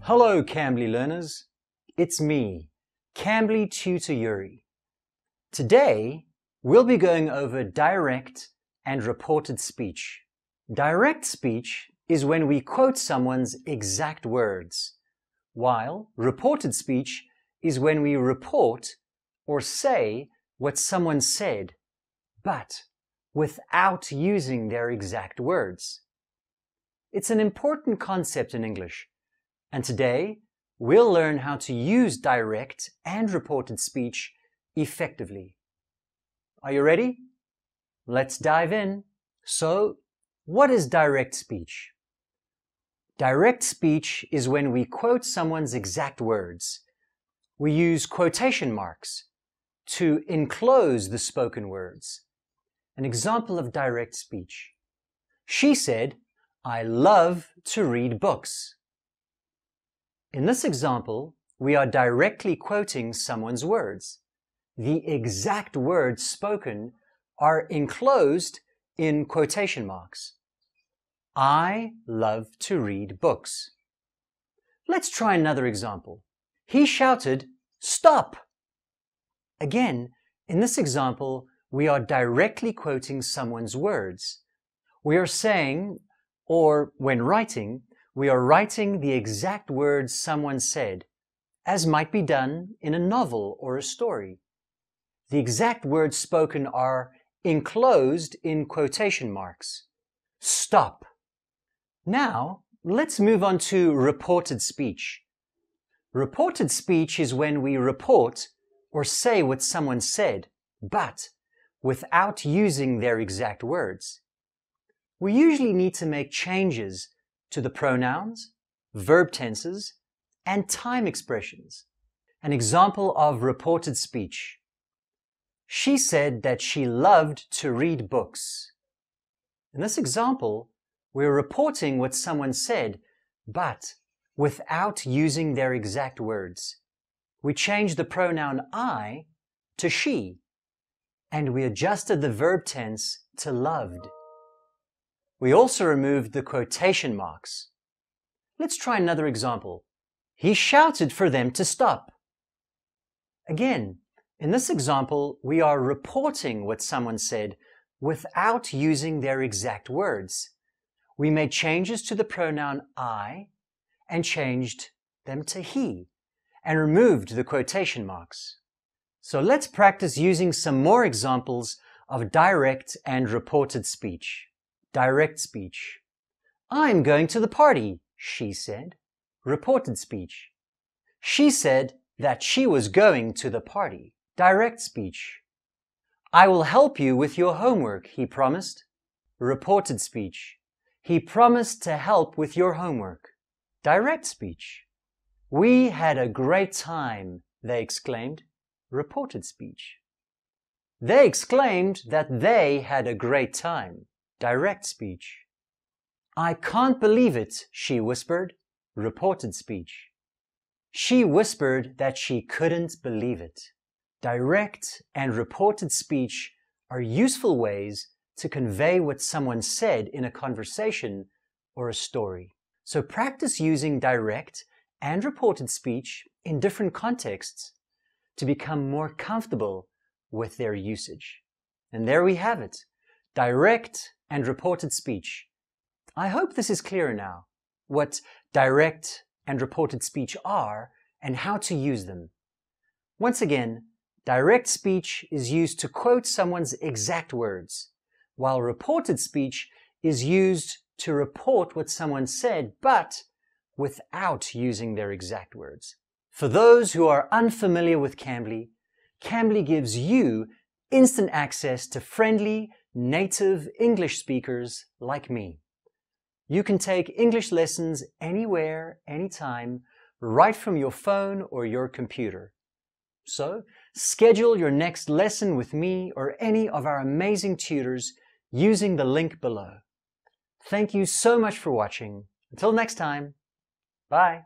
Hello Cambly learners, it's me, Cambly Tutor Yuri. Today we'll be going over direct and reported speech. Direct speech is when we quote someone's exact words, while reported speech is when we report or say what someone said, but without using their exact words. It's an important concept in English. And today, we'll learn how to use direct and reported speech effectively. Are you ready? Let's dive in. So, what is direct speech? Direct speech is when we quote someone's exact words. We use quotation marks to enclose the spoken words. An example of direct speech. She said, "I love to read books." In this example, we are directly quoting someone's words. The exact words spoken are enclosed in quotation marks. I love to read books. Let's try another example. He shouted, "Stop!" Again, in this example, we are directly quoting someone's words. We are saying, or when writing, we are writing the exact words someone said, as might be done in a novel or a story. The exact words spoken are enclosed in quotation marks. Stop. Now, let's move on to reported speech. Reported speech is when we report or say what someone said, but without using their exact words. We usually need to make changes to the pronouns, verb tenses, and time expressions. An example of reported speech. She said that she loved to read books. In this example, we're reporting what someone said, but without using their exact words. We changed the pronoun I to she, and we adjusted the verb tense to loved. We also removed the quotation marks. Let's try another example. He shouted for them to stop. Again, in this example, we are reporting what someone said without using their exact words. We made changes to the pronoun I and changed them to he and removed the quotation marks. So let's practice using some more examples of direct and reported speech. Direct speech. I'm going to the party, she said. Reported speech. She said that she was going to the party. Direct speech. I will help you with your homework, he promised. Reported speech. He promised to help with your homework. Direct speech. We had a great time, they exclaimed. Reported speech. They exclaimed that they had a great time. Direct speech. I can't believe it, she whispered. Reported speech. She whispered that she couldn't believe it. Direct and reported speech are useful ways to convey what someone said in a conversation or a story. So practice using direct and reported speech in different contexts to become more comfortable with their usage. And there we have it. Direct and reported speech. I hope this is clearer now, what direct and reported speech are and how to use them. Once again, direct speech is used to quote someone's exact words, while reported speech is used to report what someone said, but without using their exact words. For those who are unfamiliar with Cambly, Cambly gives you instant access to friendly, native English speakers like me. You can take English lessons anywhere, anytime, right from your phone or your computer. So, schedule your next lesson with me or any of our amazing tutors using the link below. Thank you so much for watching. Until next time, bye.